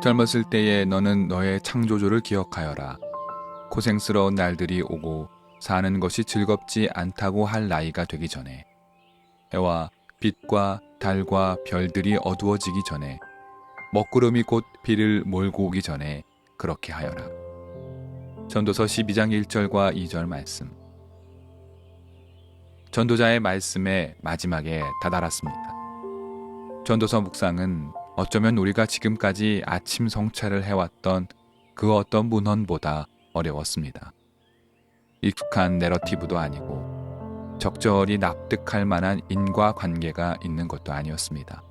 젊었을 때에 너는 너의 창조주를 기억하여라. 고생스러운 날들이 오고 사는 것이 즐겁지 않다고 할 나이가 되기 전에, 해와 빛과 달과 별들이 어두워지기 전에, 먹구름이 곧 비를 몰고 오기 전에 그렇게 하여라. 전도서 12장 1절과 2절 말씀. 전도자의 말씀의 마지막에 다다랐습니다. 전도서 묵상은 어쩌면 우리가 지금까지 아침 성찰을 해왔던 그 어떤 문헌보다 어려웠습니다. 익숙한 내러티브도 아니고 적절히 납득할 만한 인과관계가 있는 것도 아니었습니다.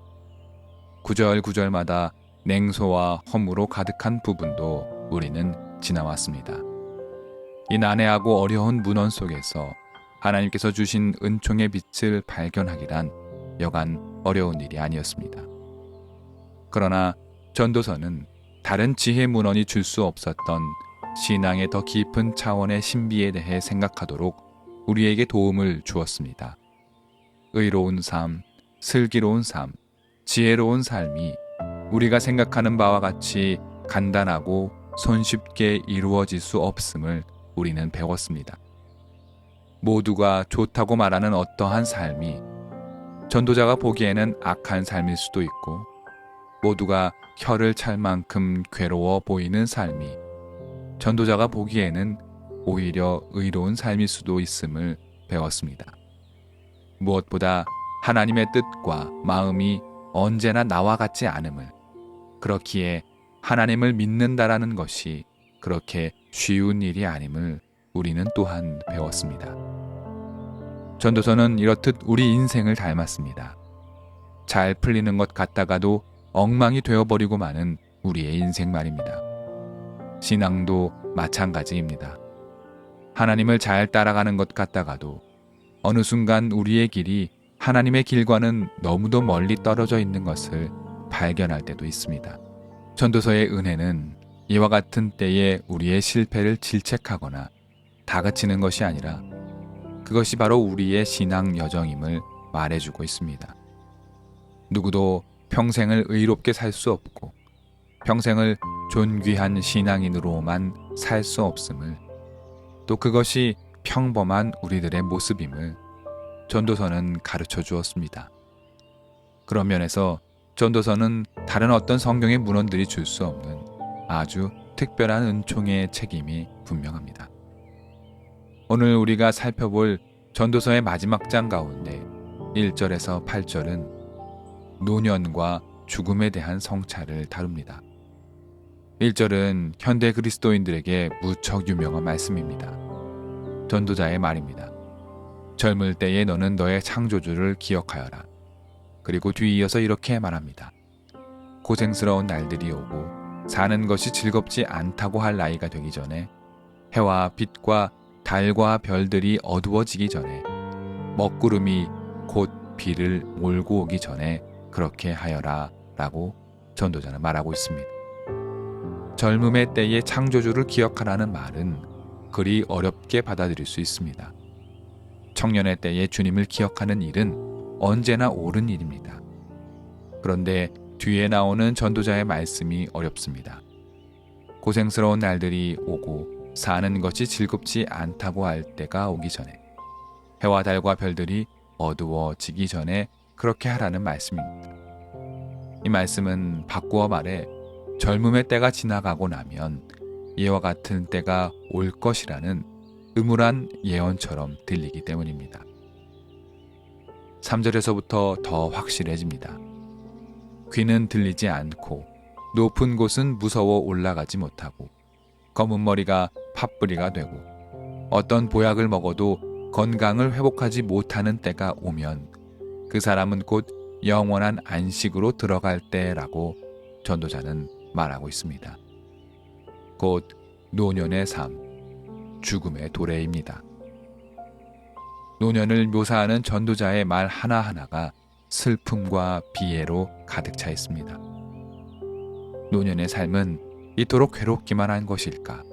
구절구절마다 냉소와 허무로 가득한 부분도 우리는 지나왔습니다. 이 난해하고 어려운 문헌 속에서 하나님께서 주신 은총의 빛을 발견하기란 여간 어려운 일이 아니었습니다. 그러나 전도서는 다른 지혜 문헌이 줄 수 없었던 신앙의 더 깊은 차원의 신비에 대해 생각하도록 우리에게 도움을 주었습니다. 의로운 삶, 슬기로운 삶, 지혜로운 삶이 우리가 생각하는 바와 같이 간단하고 손쉽게 이루어질 수 없음을 우리는 배웠습니다. 모두가 좋다고 말하는 어떠한 삶이 전도자가 보기에는 악한 삶일 수도 있고, 모두가 혀를 찰 만큼 괴로워 보이는 삶이 전도자가 보기에는 오히려 의로운 삶일 수도 있음을 배웠습니다. 무엇보다 하나님의 뜻과 마음이 언제나 나와 같지 않음을, 그렇기에 하나님을 믿는다라는 것이 그렇게 쉬운 일이 아님을 우리는 또한 배웠습니다. 전도서는 이렇듯 우리 인생을 닮았습니다. 잘 풀리는 것 같다가도 엉망이 되어버리고 마는 우리의 인생 말입니다. 신앙도 마찬가지입니다. 하나님을 잘 따라가는 것 같다가도 어느 순간 우리의 길이 하나님의 길과는 너무도 멀리 떨어져 있는 것을 발견할 때도 있습니다. 전도서의 은혜는 이와 같은 때에 우리의 실패를 질책하거나 다그치는 것이 아니라 그것이 바로 우리의 신앙 여정임을 말해주고 있습니다. 누구도 평생을 의롭게 살 수 없고 평생을 존귀한 신앙인으로만 살 수 없음을, 또 그것이 평범한 우리들의 모습임을 전도서는 가르쳐 주었습니다. 그런 면에서 전도서는 다른 어떤 성경의 문헌들이 줄 수 없는 아주 특별한 은총의 책임이 분명합니다. 오늘 우리가 살펴볼 전도서의 마지막 장 가운데 1절에서 8절은 노년과 죽음에 대한 성찰을 다룹니다. 1절은 현대 그리스도인들에게 무척 유명한 말씀입니다. 전도자의 말입니다. 젊을 때에 너는 너의 창조주를 기억하여라. 그리고 뒤이어서 이렇게 말합니다. 고생스러운 날들이 오고 사는 것이 즐겁지 않다고 할 나이가 되기 전에, 해와 빛과 달과 별들이 어두워지기 전에, 먹구름이 곧 비를 몰고 오기 전에 그렇게 하여라 라고 전도자는 말하고 있습니다. 젊음의 때의 창조주를 기억하라는 말은 그리 어렵게 받아들일 수 있습니다. 청년의 때의 주님을 기억하는 일은 언제나 옳은 일입니다. 그런데 뒤에 나오는 전도자의 말씀이 어렵습니다. 고생스러운 날들이 오고 사는 것이 즐겁지 않다고 할 때가 오기 전에, 해와 달과 별들이 어두워지기 전에 그렇게 하라는 말씀입니다. 이 말씀은 바꾸어 말해 젊음의 때가 지나가고 나면 이와 같은 때가 올 것이라는 음울한 예언처럼 들리기 때문입니다. 3절에서부터 더 확실해집니다. 귀는 들리지 않고 높은 곳은 무서워 올라가지 못하고 검은 머리가 팥뿌리가 되고 어떤 보약을 먹어도 건강을 회복하지 못하는 때가 오면 그 사람은 곧 영원한 안식으로 들어갈 때라고 전도자는 말하고 있습니다. 곧 노년의 삶, 죽음의 도래입니다. 노년을 묘사하는 전도자의 말 하나하나가 슬픔과 비애로 가득 차 있습니다. 노년의 삶은 이토록 괴롭기만 한 것일까?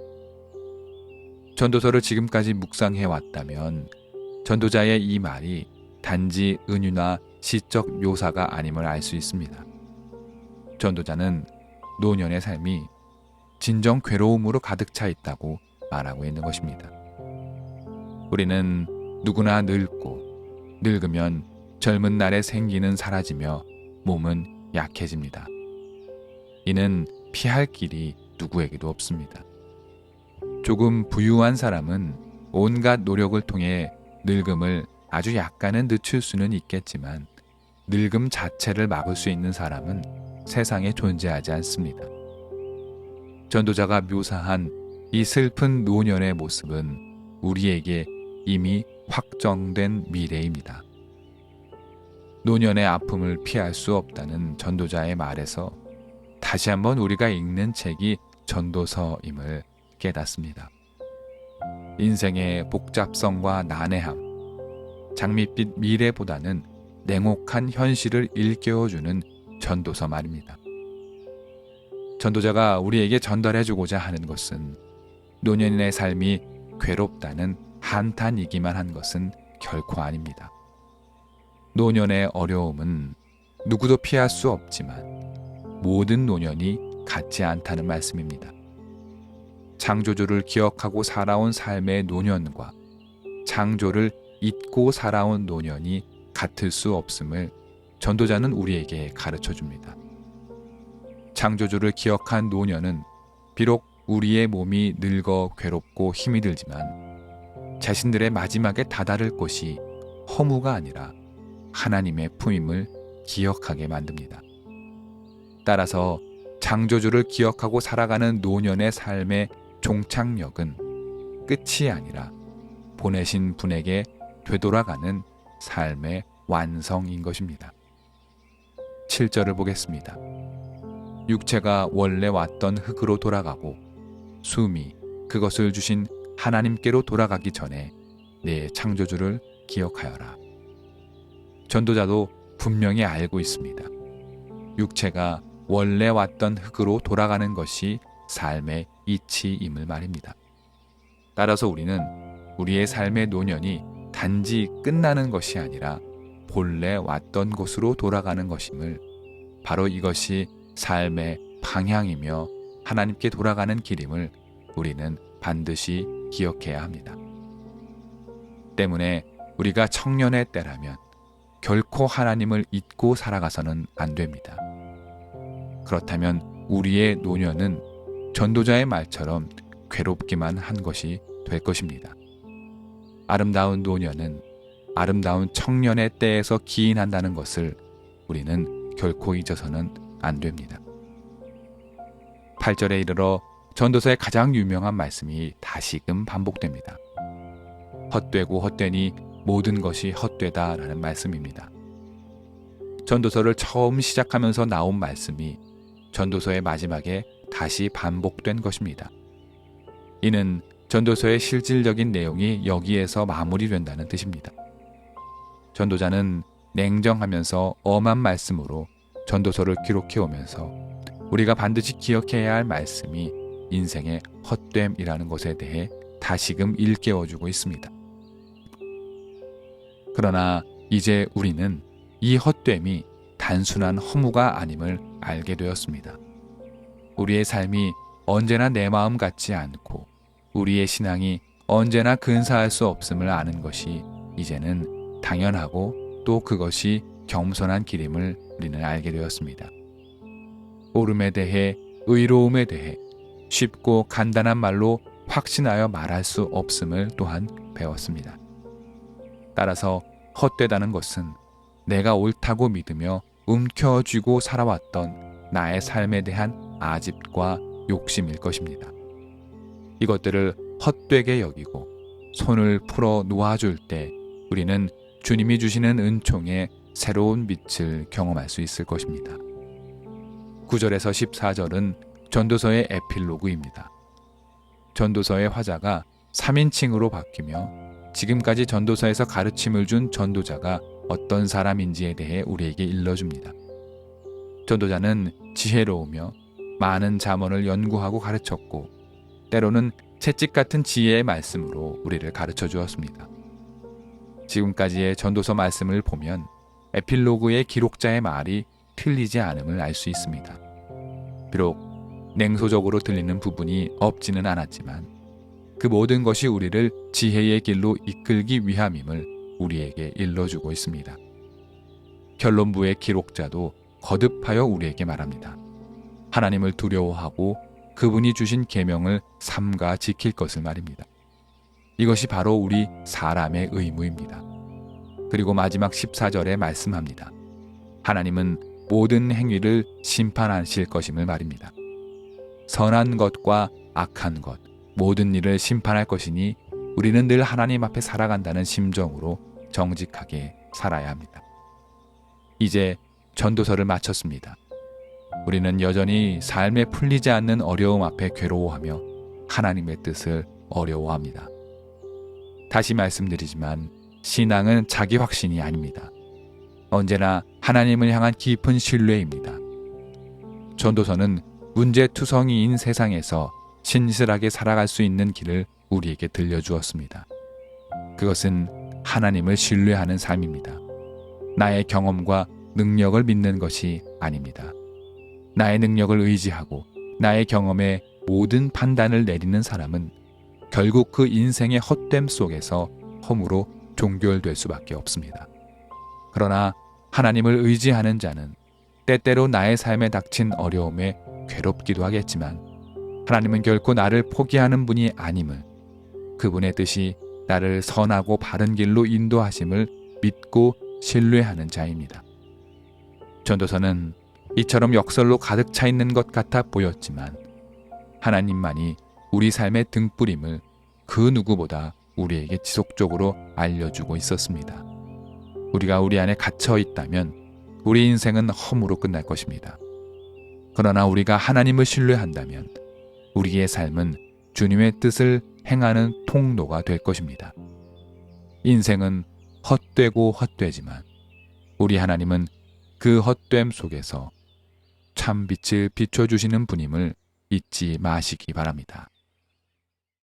전도서를 지금까지 묵상해 왔다면 전도자의 이 말이 단지 은유나 시적 묘사가 아님을 알 수 있습니다. 전도자는 노년의 삶이 진정 괴로움으로 가득 차 있다고 말하고 있는 것입니다. 우리는 누구나 늙고 늙으면 젊은 날의 생기는 사라지며 몸은 약해집니다. 이는 피할 길이 누구에게도 없습니다. 조금 부유한 사람은 온갖 노력을 통해 늙음을 아주 약간은 늦출 수는 있겠지만 늙음 자체를 막을 수 있는 사람은 세상에 존재하지 않습니다. 전도자가 묘사한 이 슬픈 노년의 모습은 우리에게 이미 확정된 미래입니다. 노년의 아픔을 피할 수 없다는 전도자의 말에서 다시 한번 우리가 읽는 책이 전도서임을 깨닫습니다. 인생의 복잡성과 난해함, 장밋빛 미래보다는 냉혹한 현실을 일깨워주는 전도서 말입니다. 전도자가 우리에게 전달해주고자 하는 것은 노년의 삶이 괴롭다는 한탄이기만 한 것은 결코 아닙니다. 노년의 어려움은 누구도 피할 수 없지만 모든 노년이 같지 않다는 말씀입니다. 창조주를 기억하고 살아온 삶의 노년과 창조를 잊고 살아온 노년이 같을 수 없음을 전도자는 우리에게 가르쳐 줍니다. 창조주를 기억한 노년은 비록 우리의 몸이 늙어 괴롭고 힘이 들지만 자신들의 마지막에 다다를 곳이 허무가 아니라 하나님의 품임을 기억하게 만듭니다. 따라서 창조주를 기억하고 살아가는 노년의 삶의 종착역은 끝이 아니라 보내신 분에게 되돌아가는 삶의 완성인 것입니다. 7절을 보겠습니다. 육체가 원래 왔던 흙으로 돌아가고 숨이 그것을 주신 하나님께로 돌아가기 전에 내 창조주를 기억하여라. 전도자도 분명히 알고 있습니다. 육체가 원래 왔던 흙으로 돌아가는 것이 삶의 이치임을 말입니다. 따라서 우리는 우리의 삶의 노년이 단지 끝나는 것이 아니라 본래 왔던 곳으로 돌아가는 것임을, 바로 이것이 삶의 방향이며 하나님께 돌아가는 길임을 우리는 반드시 기억해야 합니다. 때문에 우리가 청년의 때라면 결코 하나님을 잊고 살아가서는 안 됩니다. 그렇다면 우리의 노년은 전도자의 말처럼 괴롭기만 한 것이 될 것입니다. 아름다운 노년은 아름다운 청년의 때에서 기인한다는 것을 우리는 결코 잊어서는 안 됩니다. 8절에 이르러 전도서의 가장 유명한 말씀이 다시금 반복됩니다. 헛되고 헛되니 모든 것이 헛되다라는 말씀입니다. 전도서를 처음 시작하면서 나온 말씀이 전도서의 마지막에 다시 반복된 것입니다. 이는 전도서의 실질적인 내용이 여기에서 마무리된다는 뜻입니다. 전도자는 냉정하면서 엄한 말씀으로 전도서를 기록해 오면서 우리가 반드시 기억해야 할 말씀이 인생의 헛됨이라는 것에 대해 다시금 일깨워주고 있습니다. 그러나 이제 우리는 이 헛됨이 단순한 허무가 아님을 알게 되었습니다. 우리의 삶이 언제나 내 마음 같지 않고 우리의 신앙이 언제나 근사할 수 없음을 아는 것이 이제는 당연하고 또 그것이 겸손한 길임을 우리는 알게 되었습니다. 옳음에 대해, 의로움에 대해 쉽고 간단한 말로 확신하여 말할 수 없음을 또한 배웠습니다. 따라서 헛되다는 것은 내가 옳다고 믿으며 움켜쥐고 살아왔던 나의 삶에 대한 아집과 욕심일 것입니다. 이것들을 헛되게 여기고 손을 풀어 놓아줄 때 우리는 주님이 주시는 은총의 새로운 빛을 경험할 수 있을 것입니다. 9절에서 14절은 전도서의 에필로그입니다. 전도서의 화자가 3인칭으로 바뀌며 지금까지 전도서에서 가르침을 준 전도자가 어떤 사람인지에 대해 우리에게 일러줍니다. 전도자는 지혜로우며 많은 잠언을 연구하고 가르쳤고 때로는 채찍 같은 지혜의 말씀으로 우리를 가르쳐 주었습니다. 지금까지의 전도서 말씀을 보면 에필로그의 기록자의 말이 틀리지 않음을 알 수 있습니다. 비록 냉소적으로 들리는 부분이 없지는 않았지만 그 모든 것이 우리를 지혜의 길로 이끌기 위함임을 우리에게 일러주고 있습니다. 결론부의 기록자도 거듭하여 우리에게 말합니다. 하나님을 두려워하고 그분이 주신 계명을 삼가 지킬 것을 말입니다. 이것이 바로 우리 사람의 의무입니다. 그리고 마지막 14절에 말씀합니다. 하나님은 모든 행위를 심판하실 것임을 말입니다. 선한 것과 악한 것, 모든 일을 심판할 것이니 우리는 늘 하나님 앞에 살아간다는 심정으로 정직하게 살아야 합니다. 이제 전도서를 마쳤습니다. 우리는 여전히 삶에 풀리지 않는 어려움 앞에 괴로워하며 하나님의 뜻을 어려워합니다. 다시 말씀드리지만 신앙은 자기 확신이 아닙니다. 언제나 하나님을 향한 깊은 신뢰입니다. 전도서는 문제투성이인 세상에서 신실하게 살아갈 수 있는 길을 우리에게 들려주었습니다. 그것은 하나님을 신뢰하는 삶입니다. 나의 경험과 능력을 믿는 것이 아닙니다. 나의 능력을 의지하고 나의 경험에 모든 판단을 내리는 사람은 결국 그 인생의 헛됨 속에서 허무로 종결될 수밖에 없습니다. 그러나 하나님을 의지하는 자는 때때로 나의 삶에 닥친 어려움에 괴롭기도 하겠지만 하나님은 결코 나를 포기하는 분이 아님을, 그분의 뜻이 나를 선하고 바른 길로 인도하심을 믿고 신뢰하는 자입니다. 전도서는 이처럼 역설로 가득 차 있는 것 같아 보였지만 하나님만이 우리 삶의 등불임을 그 누구보다 우리에게 지속적으로 알려주고 있었습니다. 우리가 우리 안에 갇혀 있다면 우리 인생은 허무로 끝날 것입니다. 그러나 우리가 하나님을 신뢰한다면 우리의 삶은 주님의 뜻을 행하는 통로가 될 것입니다. 인생은 헛되고 헛되지만 우리 하나님은 그 헛됨 속에서 참 빛을 비춰주시는 분임을 잊지 마시기 바랍니다.